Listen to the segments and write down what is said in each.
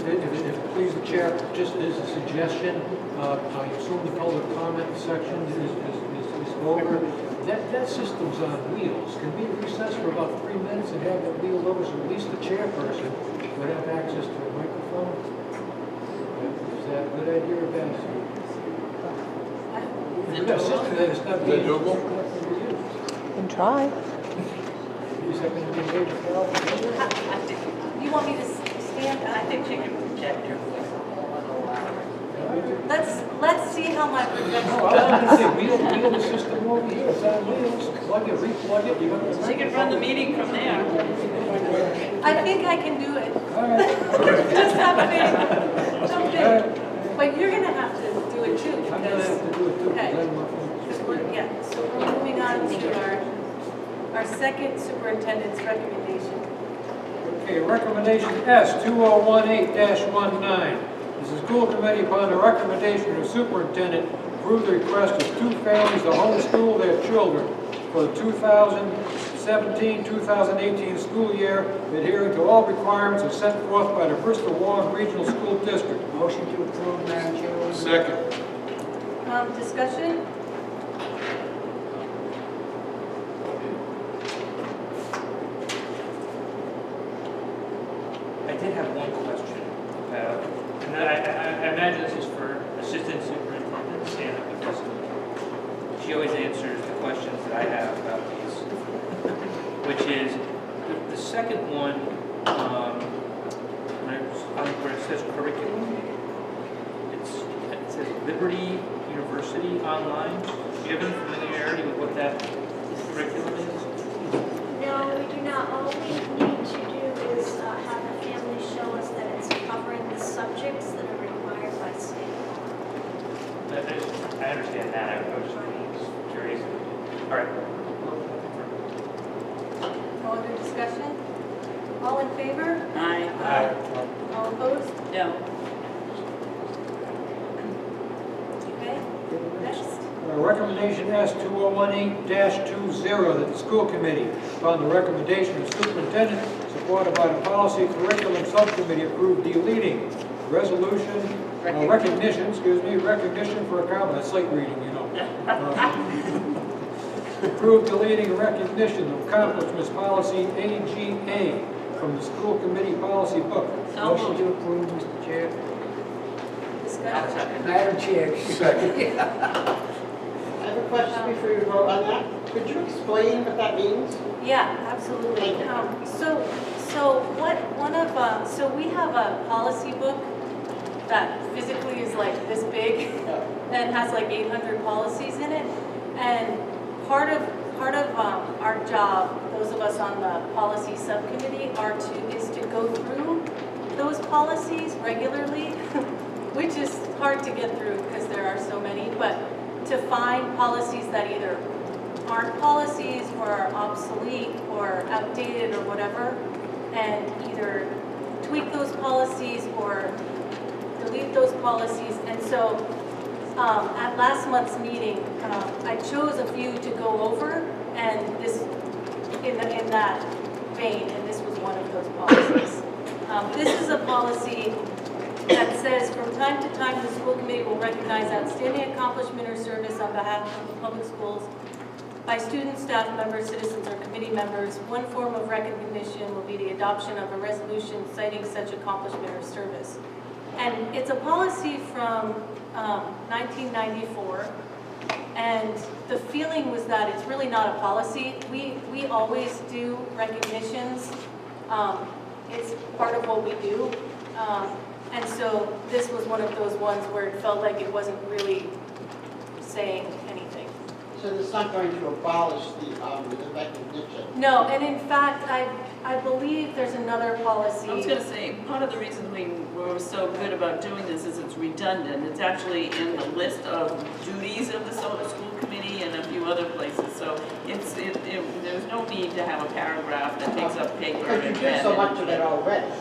if it please the chair, just as a suggestion, I assume the public comment section is over. That system's on wheels. Can we recess for about 3 minutes and have that wheel over so at least the chairperson would have access to a microphone? Is that a good idea or bad? We've got a system that is not being used. Can try. Is that going to be a major problem? You want me to stand? I think you can project your voice. Let's see how my No, projection I was going to say, wheel the system over here. It's on wheels. Plug it, replug it. You got the She could run the meeting from there. I think I can do it. All right. Just have faith. Some faith. But you're gonna have to do it too, I'm going to because, have to do it too. okay. Because I'm not- yeah, so we're moving on to our second superintendent's recommendation. Okay, recommendation S 2018-19. This is school committee upon the recommendation of the superintendent approve the request of two families to homeschool their children for the 2017-2018 school year, adhering to all requirements as set forth by the Bristol Warren Regional School District. Motion to approve, Madam Chairwoman. Second. Discussion? I did have one question about, and I imagine this is for Assistant Superintendent Santa, because she always answers the questions that I have about these, which is the second one, where it says curriculum, it says Liberty University Online. Do you have any familiarity with what that curriculum is? No, we do not. All we need to do is have the family show us that it's covering the subjects that are required by state. I understand that. I was just curious. All right. No other discussion? All in favor? Aye. All opposed? No. Okay, next. Recommendation S 2018-20, that the school committee, upon the recommendation of the superintendent, supported by the policy curriculum subcommittee, approve deleting recognition for accomplishment, sight reading, you know. Approve deleting recognition of accomplishments policy AGA from the school committee policy book. So Motion moved. to approve, Mr. Chair. Discussion? Madam Chair. Second. I have a question before you vote on that. Could you explain what that means? Yeah, absolutely. So we have a policy book that physically is like this big and has like 800 policies in it. And part of our job, those of us on the policy subcommittee, is to go through those policies regularly, which is hard to get through because there are so many, but to find policies that either aren't policies or are obsolete or outdated or whatever, and either tweak those policies or delete those policies. And so at last month's meeting, I chose a few to go over, and this in that vein, and this was one of those policies. This is a policy that says, from time to time, the school committee will recognize outstanding accomplishment or service on behalf of the public schools by students, staff members, citizens, or committee members. One form of recognition will be the adoption of a resolution citing such accomplishment or service. And it's a policy from 1994, and the feeling was that it's really not a policy. We always do recognitions. It's part of what we do. And so this was one of those ones where it felt like it wasn't really saying anything. So it's not going to abolish the recognition? No, and in fact, I believe there's another policy. I was going to say, part of the reason we were so good about doing this is it's redundant. It's actually in the list of duties of the school committee and a few other places. So there's no need to have a paragraph that takes up paper. Because you do so much of it already.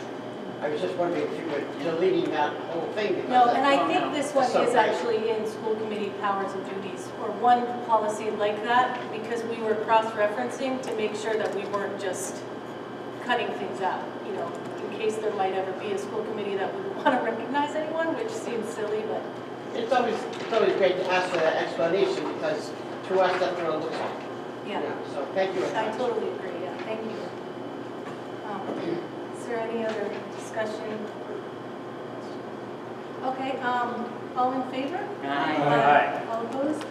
I was just wondering if you were deleting that whole thing. No, and I think no. this one is actually in school committee powers and duties, or one policy like that, because we were cross-referencing to make sure that we weren't just cutting things out, you know, in case there might ever be a school committee that wouldn't want to recognize anyone, which seems silly, but It's always great to ask for that explanation because to us, that's what it looks like. yeah. So thank you. I totally agree, yeah, thank you. Is there any other discussion? Okay, all in favor? Aye. All opposed?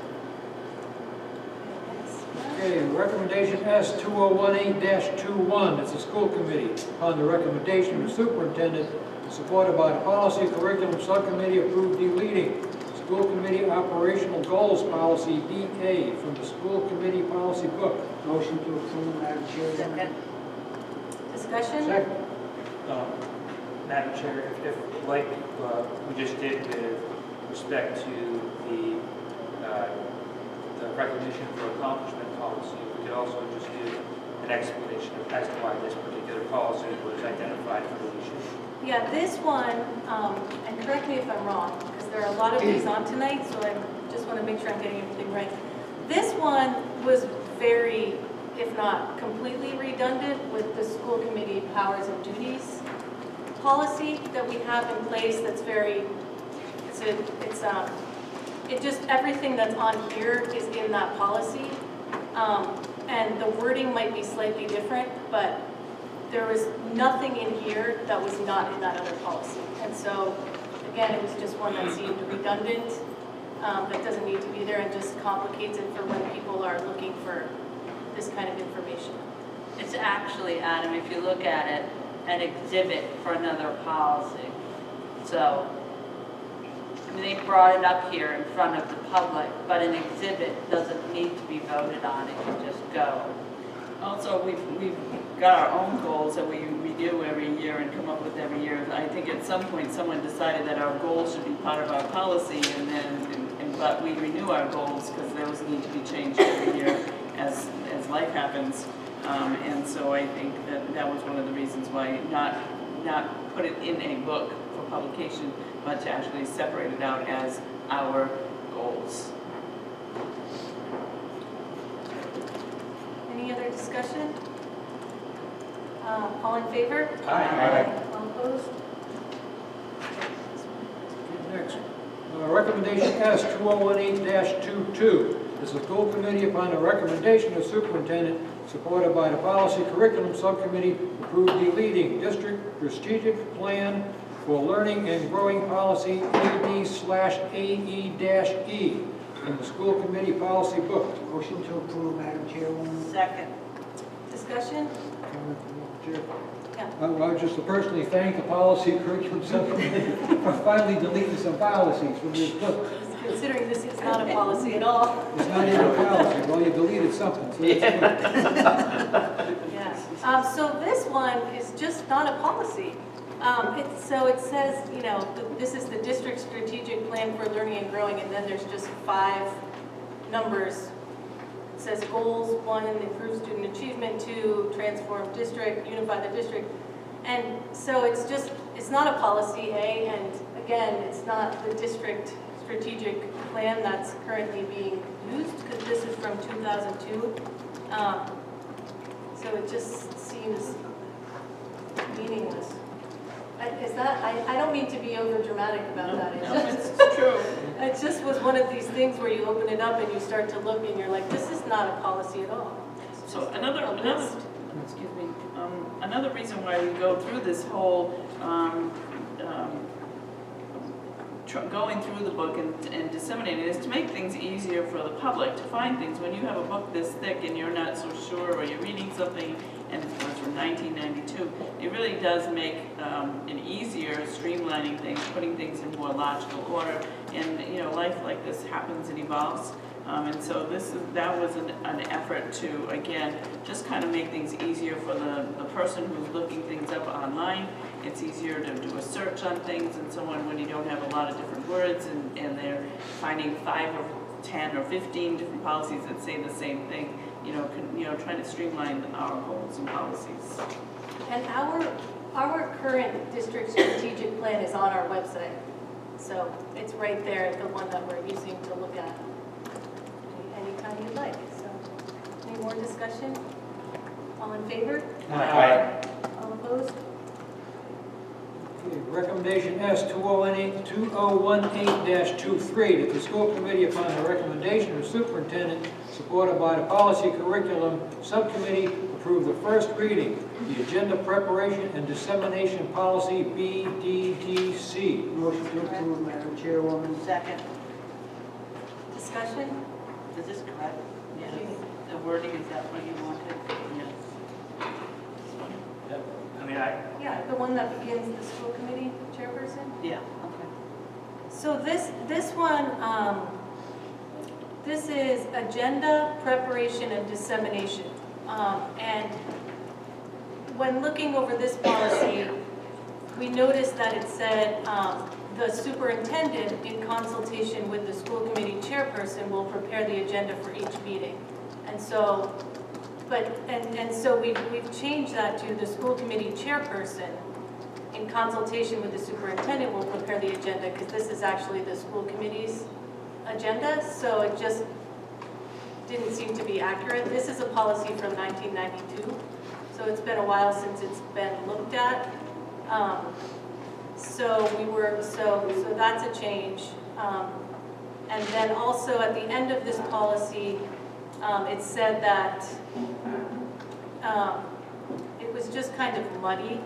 Okay, recommendation S2018-21, it's a school committee. On the recommendation of the superintendent, supported by the policy curriculum subcommittee, approved deleting school committee operational goals policy DA from the school committee policy book. Motion to approve, Madam Chairwoman. Second. Discussion? Second. Madam Chair, if like we just did with respect to the recognition for accomplishment policy, we could also just do an explanation as to why this particular policy was identified for deletion. Yeah, this one, and correct me if I'm wrong, because there are a lot of these on tonight, so I just want to make sure I'm getting everything right. This one was very, if not completely redundant with the school committee powers and duties policy that we have in place that's very, it just, everything that's on here is in that policy. And the wording might be slightly different, but there was nothing in here that was not in that other policy. And so, again, it was just one that seemed redundant, that doesn't need to be there and just complicates it for when people are looking for this kind of information. It's actually, Adam, if you look at it, an exhibit for another policy. So, I mean, they brought it up here in front of the public, but an exhibit doesn't need to be voted on, it can just go. Also, we've got our own goals that we review every year and come up with every year. I think at some point someone decided that our goals should be part of our policy, and but we renew our goals because those need to be changed every year as life happens. And so I think that was one of the reasons why not put it in a book for publication, but to actually separate it out as our goals. Any other discussion? All in favor? Aye. All opposed? Next, recommendation S2018-22. Is the school committee, upon the recommendation of the superintendent, supported by the policy curriculum subcommittee, approved deleting district strategic plan for learning and growing policy AD/AE-E in the school committee policy book. Motion to approve, Madam Chairwoman. Second. Discussion? Yeah. I would just to personally thank the policy curriculum subcommittee for finally deleting some policies from this book. Considering this is not a policy at all. It's not even a policy, well, you deleted something, so that's good. Yeah. So this one is just not a policy. So it says, you know, this is the district strategic plan for learning and growing, and then there's just 5 numbers. It says goals: 1, improve student achievement; 2, transform district, unify the district. And so it's not a policy, A, and again, it's not the district strategic plan that's currently being used, because this is from 2002. So it just seems meaningless. I don't mean to be over dramatic about that. It's true. It just was one of these things where you open it up and you start to look and you're like, this is not a policy at all. It's So just another reason why we go through this whole going through the book and disseminating it is to make things easier for the public to find things. When you have a book this thick and you're not so sure, or you're reading something and it's from 1992, it really does make it easier, streamlining things, putting things in more logical order. And you know, life like this happens and evolves. And so that was an effort to, again, just kind of make things easier for the person who's looking things up online. It's easier to do a search on things and so on when you don't have a lot of different words and they're finding 5 or 10 or 15 different policies that say the same thing. Trying to streamline our goals and policies. And our current district strategic plan is on our website. So it's right there, the one that we're using to look at anytime you'd like. So any more discussion? All in favor? Aye. Opposed? Okay, Recommendation S, 2018-23, that the school committee, upon the recommendation of the superintendent, supported by the policy curriculum subcommittee, approve the first reading, the agenda preparation and dissemination policy BDDC. Motion to approve, Madam Chairwoman. Second. Discussion? Is this correct? Yes. The wording, is that what you wanted? Yes. Yep. I mean, Yeah, the one that begins the school committee chairperson? Yeah, okay. So this one, this is agenda preparation and dissemination. And when looking over this policy, we noticed that it said the superintendent, in consultation with the school committee chairperson, will prepare the agenda for each meeting. And so, so we've changed that to the school committee chairperson, in consultation with the superintendent, will prepare the agenda, because this is actually the school committee's agenda, so it just didn't seem to be accurate. This is a policy from 1992, so it's been a while since it's been looked at. So that's a change. And then also at the end of this policy, it said that it was just kind of muddy.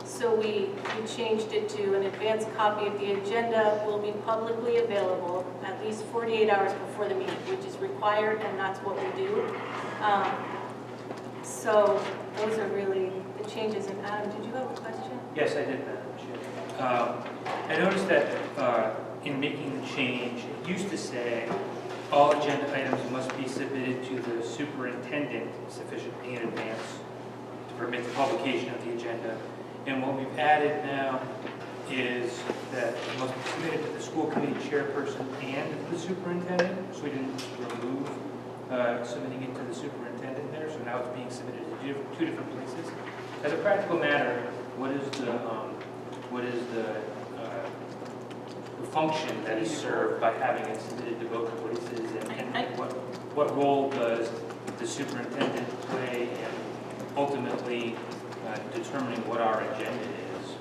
So we changed it to an advanced copy of the agenda will be publicly available at least 48 hours before the meeting, which is required, and that's what we do. So those are really the changes. And Adam, did you have a question? yes, I did, Madam Chair. I noticed that in making the change, it used to say all agenda items must be submitted to the superintendent sufficiently in advance to permit the publication of the agenda. And what we've added now is that it must be submitted to the school committee chairperson and the superintendent. So we didn't remove submitting it to the superintendent there. So now it's being submitted to two different places. As a practical matter, what is the function that is served by having it submitted to both places, and what role does the superintendent play in ultimately determining what our agenda is?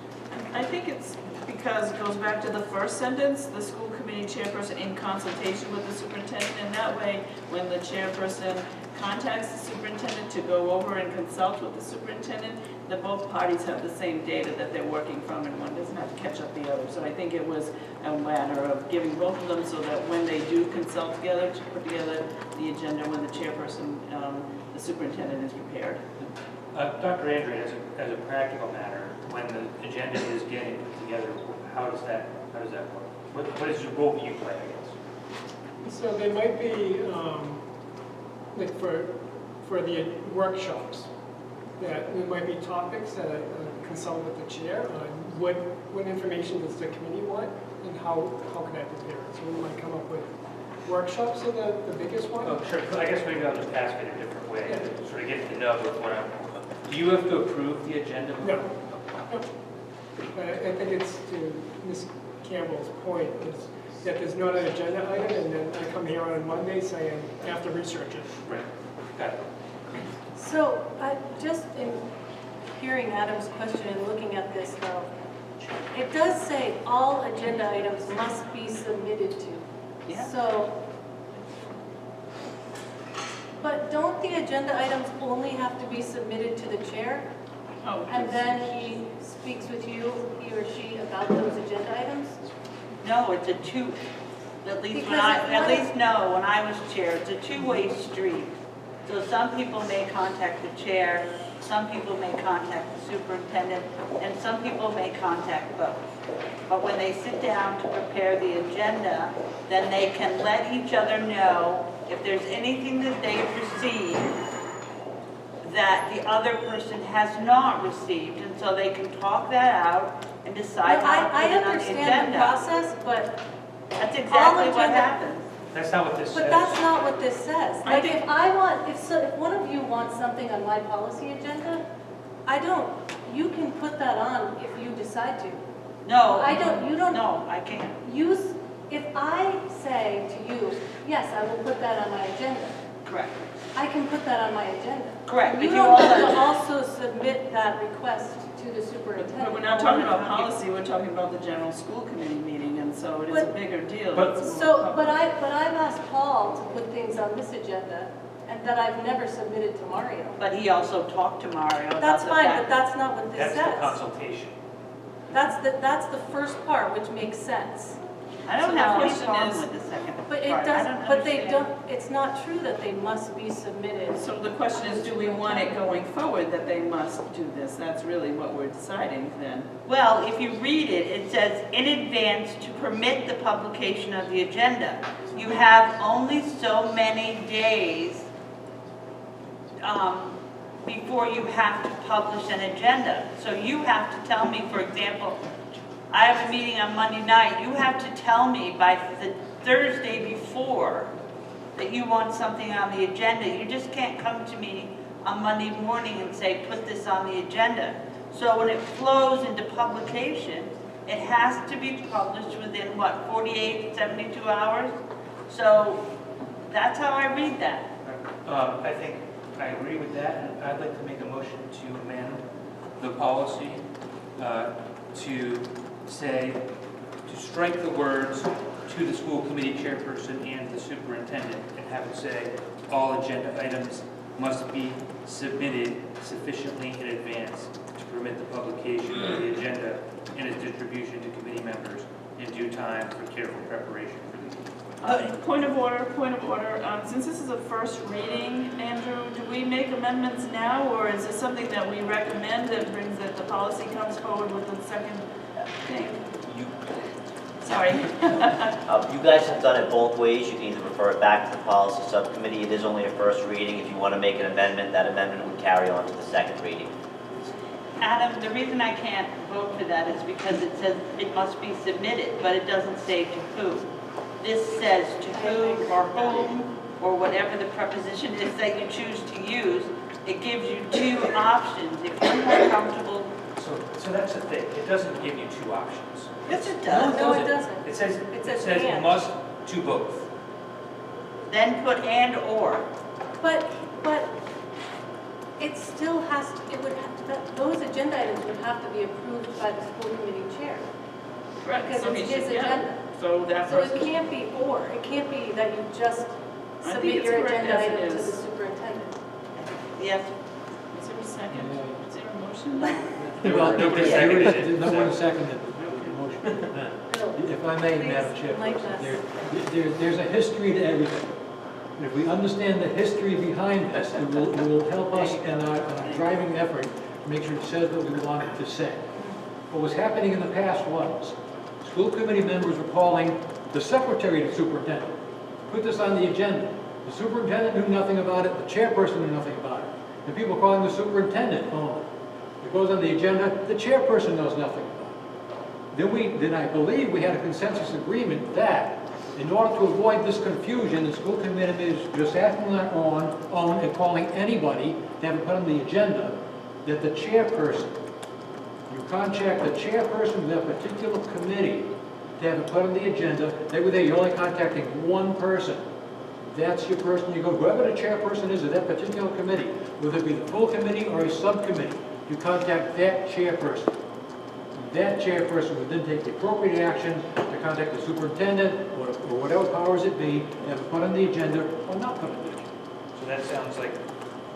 I think it's because it goes back to the first sentence, the school committee chairperson in consultation with the superintendent, and that way, when the chairperson contacts the superintendent to go over and consult with the superintendent, that both parties have the same data that they're working from, and one doesn't have to catch up the other. So I think it was a matter of giving both of them so that when they do consult together to put together the agenda, when the chairperson, the superintendent is prepared. Dr. Andre, as a practical matter, when the agenda is getting put together, how does that work? What is the role that you play, I guess? So they might be, like for the workshops, that there might be topics that I consult with the chair on what information does the committee want and how can I prepare it. So we might come up with workshops are the biggest one. Oh, sure. I guess maybe I'll just ask it a different way, to sort of get the nub of what I'm. Do you have to approve the agenda? No. But I think it's to Ms. Campbell's point is that there's not an agenda item, and then I come here on Monday saying I have to research it. Right. Got it. So just in hearing Adam's question and looking at this though, it does say all agenda items must be submitted to. Yeah. So, but don't the agenda items only have to be submitted to the chair? Oh, And then he speaks with you, he or she, about those agenda items? No, it's a two, at least when Because when I was chair, it's a two-way street. So some people may contact the chair, some people may contact the superintendent, and some people may contact both. But when they sit down to prepare the agenda, then they can let each other know if there's anything that they've received that the other person has not received, and so they can talk that out and decide No, how to put I it on the understand the agenda. process, but That's exactly what agenda- happens. That's not what this says. But that's not what this says. I Like, think- if one of you wants something on my policy agenda, you can put that on if you decide to. No. you don't- No, I can't. If I say to you, yes, I will put that on my agenda, Correct. I can put that on my agenda. Correct, You but don't you have to also submit that request to the superintendent. But we're not talking about policy, we're talking about the general school committee meeting, and so it is a But- bigger deal. but- It's more So, but public. I've asked Paul to put things on this agenda, and that I've never submitted to Mario. But he also talked to Mario about That's the fine, fact. but that's not what this That's the says. consultation. That's the first part, which makes sense. I don't So the have any question problem is- with the second part. But it I does, don't but they understand. don't, it's not true that they must be submitted. So the question is, do we want it going forward that they must do this? That's really what we're deciding then. Well, if you read it, it says, in advance to permit the publication of the agenda. You have only so many days before you have to publish an agenda. So you have to tell me, for example, I have a meeting on Monday night, you have to tell me by the Thursday before that you want something on the agenda. You just can't come to me on Monday morning and say, put this on the agenda. So when it flows into publication, it has to be published within, what, 48, 72 hours? So that's how I read that. I think I agree with that, and I'd like to make a motion to amend the policy to say, to strike the words to the school committee chairperson and the superintendent, and have it say, all agenda items must be submitted sufficiently in advance to permit the publication of the agenda and its distribution to committee members in due time for careful preparation for the meeting. Point of order, point of order. Since this is a first reading, Andrew, do we make amendments now, or is this something that we recommend that brings that the policy comes forward with the second thing? Sorry. You guys have done it both ways. You can either refer it back to the policy subcommittee. It is only a first reading. If you want to make an amendment, that amendment would carry on to the second reading. Adam, the reason I can't vote for that is because it says it must be submitted, but it doesn't say to who. This says to who or whom, or whatever the preposition is that you choose to use. It gives you two options. If you're more comfortable, So that's the thing, it doesn't give you two options. yes, it does. No, it doesn't. It says It says you and. must do both. Then put and or. But it still has, it would, those agenda items would have to be approved by the school committee chair. Right, Because so it's he his should- yeah. agenda. So that So it person, can't be or, it can't be that you just I think submit it's your correct agenda as it item to is. the superintendent. Yes. is there a second? Yeah. Is there a motion? Well, Nobody there seconded is- it, No so- one seconded the motion. If I may, Madam Please, enlighten us. Chairperson, there's a history to everything. And if we understand the history behind this, it will help us in our driving effort to make sure it says what we want it to say. What was happening in the past was, school committee members were calling the secretary of the superintendent, put this on the agenda. The superintendent knew nothing about it, the chairperson knew nothing about it. And people calling the superintendent only. It goes on the agenda, the chairperson knows nothing about it. Then I believe we had a consensus agreement that in order to avoid this confusion, the school committee is just acting on their own and calling anybody to have it put on the agenda, that the chairperson, you contact the chairperson of that particular committee to have it put on the agenda. That way you're only contacting one person. That's your person. You go, whoever the chairperson is of that particular committee, whether it be the full committee or a subcommittee, you contact that chairperson. That chairperson would then take the appropriate action to contact the superintendent or whatever powers it be, to have it put on the agenda or not put on the agenda. So that sounds like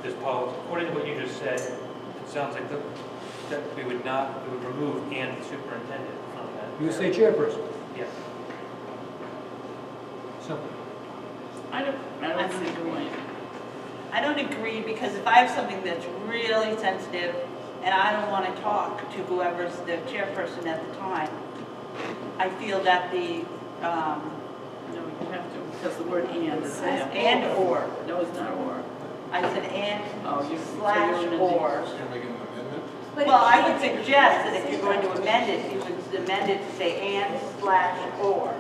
this policy, according to what you just said, it sounds like that we would remove and the superintendent from that. You would say chairperson. Yeah. Simple. I don't see the point. I don't agree, because if I have something that's really sensitive and I don't want to talk to whoever's the chairperson at the time, I feel that the, No, you have to, because the word and is there. and or, No, it's not or. I said and Oh, you slash so you're or. But it Well, I can't would be- suggest that if you're going to amend it, you would amend it to say and slash or.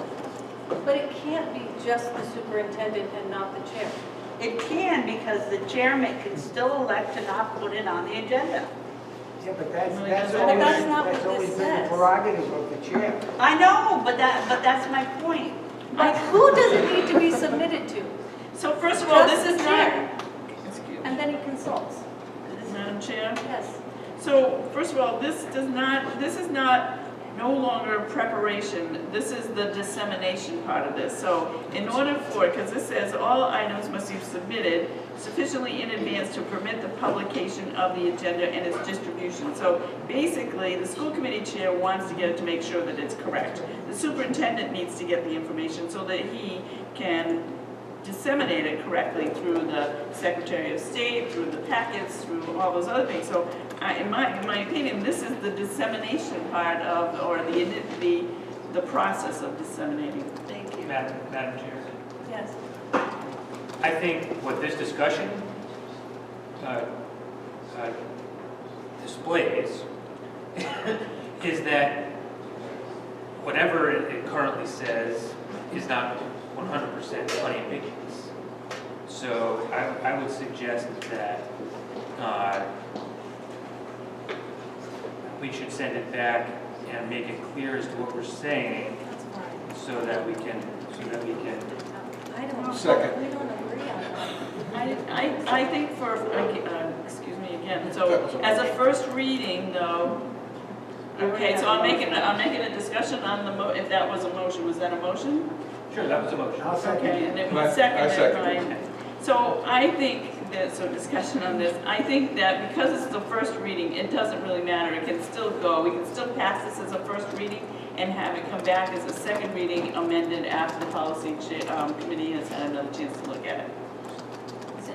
But it can't be just the superintendent and not the chair. It can, because the chairman can still elect to not put it on the agenda. Yeah, but that's But always, that's not what that's always this been the says. prerogative of the chair. I know, but that's my point. Like, who does it need to be submitted to? So first of all, Just this the is chair. not, excuse me, And then he consults. Madam Chair. Yes. So, first of all, this is not, no longer preparation, this is the dissemination part of this. So, in order for, because this says all items must be submitted sufficiently in advance to permit the publication of the agenda and its distribution. So, basically, the school committee chair wants to get it to make sure that it's correct. The superintendent needs to get the information so that he can disseminate it correctly through the Secretary of State, through the packets, through all those other things. So in my opinion, this is the dissemination part of, or the process of disseminating. Thank you. Madam Chair, Yes. I think what this discussion displays is that whatever it currently says is not 100% unambiguous. So I would suggest that we should send it back and make it clear as to what we're saying, That's fine. so that we can. I don't, Second. we don't agree on that. I think for, excuse me again, so as a first reading though, okay, so I'm making a discussion on the if that was a motion, was that a motion? Sure, that was a motion. I'll second. Okay, and it I was seconded second. by, so I think that, so discussion on this, I think that because it's the first reading, it doesn't really matter, it can still go, we can still pass this as a first reading and have it come back as a second reading amended after the policy committee has had another chance to look at it.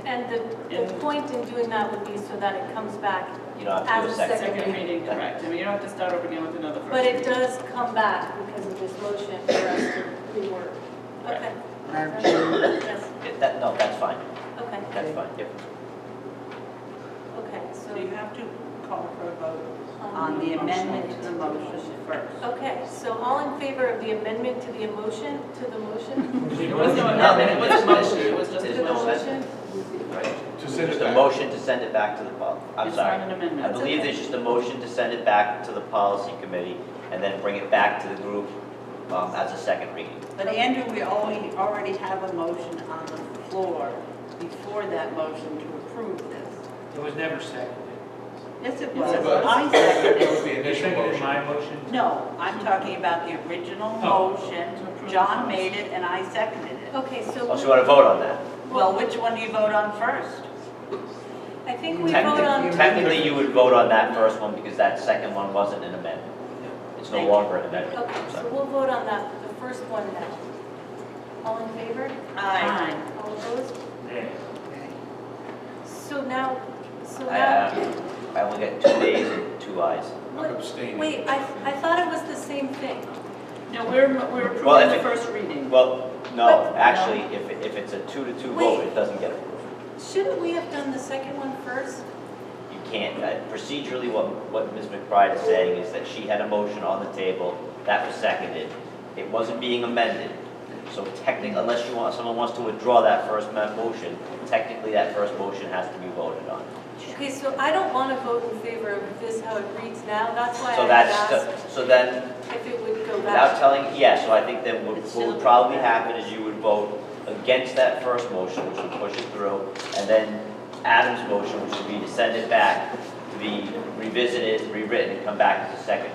And the point in doing that would be so that it comes back, You don't have to do a As a second. second Second reading, correct, I mean, you don't have to start over again with another first. but it reading. does come back because of this motion for us to rework. Okay. Madam Chair, Yes, No, that's fine, okay, that's fine, yep. okay, So you so. have to call for a vote on the amendment to the motion first. Okay, so all in favor of the amendment to the motion, It was no amendment, it was a motion, it was just There's a to the no motion. motion? Right. to send it Just a back. motion to send it back to the, I'm It's sorry. not an I amendment. believe okay. there's just a motion to send it back to the policy committee and then bring it back to the group as a second reading. But Andrew, we already have a motion on the floor before that motion to approve this. It was never seconded. Yes, it Yes, was. it was. I That seconded was it. the You initial seconded motion. my motion? No, I'm talking about the original Oh. motion. To approve John the made it and I seconded it. Okay, Oh, so you so want to vote on that? Well, which one do you vote on first? I think we vote on, Technically, you would vote on that first one because that second one wasn't an amendment. It's no Thank you. longer an amendment. okay, so So- we'll vote on that, the first one now. All in favor? Aye. All opposed? Nay. So now, I only got 2 days and 2 ayes. I'm abstaining. wait, I thought it was the same thing. No, we're Well, approving if the it- first reading. Well, no, But- actually, if it's a 2-2 vote, Wait. it doesn't get approved. Shouldn't we have done the second one first? You can't, procedurally, what Ms. McBride is saying is that she had a motion on the table, that was seconded. It wasn't being amended. So technically, unless someone wants to withdraw that first motion, technically that first motion has to be voted on. Okay, so I don't want to vote in favor of this, how it reads now, that's why So I that's, asked so then, if it would go without back. telling, yeah, so I think that what It's what still- would probably happen is you would vote against that first motion, which would push it through, and then Adam's motion, which would be to send it back, to be revisited, rewritten, and come back as a second